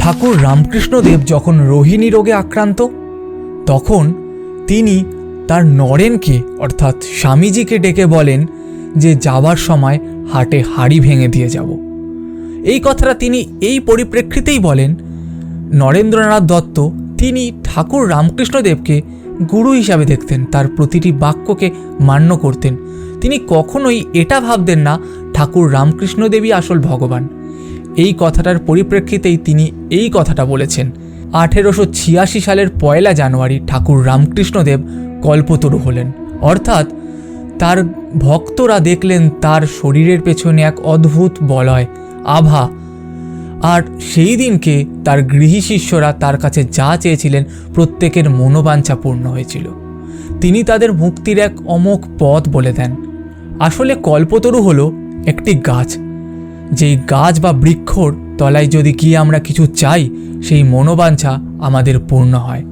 ঠাকুর রামকৃষ্ণদেব যখন রোহিণী রোগে আক্রান্ত, তখন তিনি তার নরেনকে অর্থাৎ স্বামীজিকে ডেকে বলেন যে যাবার সময় হাটে হাড়ি ভেঙে দিয়ে যাব। এই কথাটা তিনি এই পরিপ্রেক্ষিতেই বলেন। নরেন্দ্রনাথ দত্ত তিনি ঠাকুর রামকৃষ্ণদেবকে গুরু হিসাবে দেখতেন, তার প্রতিটি বাক্যকে মান্য করতেন। তিনি কখনোই এটা ভাবতেন না ঠাকুর রামকৃষ্ণদেবই আসল ভগবান। এই কথাটার পরিপ্রেক্ষিতেই তিনি এই কথাটা বলেছেন। 1886 সালের 1 জানুয়ারি ঠাকুর রামকৃষ্ণদেব কল্পতরু হলেন, অর্থাৎ তার ভক্তরা দেখলেন তার শরীরের পেছনে এক অদ্ভুত বলয়, আভা। আর সেই দিনকে তার গৃহী শিষ্যরা তার কাছে যা চেয়েছিলেন প্রত্যেকের মনোবাঞ্ছা পূর্ণ হয়েছিল। তিনি তাদের মুক্তির এক অমোঘ পথ বলে দেন। আসলে কল্পতরু হলো একটি গাছ, যেই গাছ বা বৃক্ষর তলায় যদি গিয়ে আমরা কিছু চাই, সেই মনোবাঞ্ছা আমাদের পূর্ণ হয়।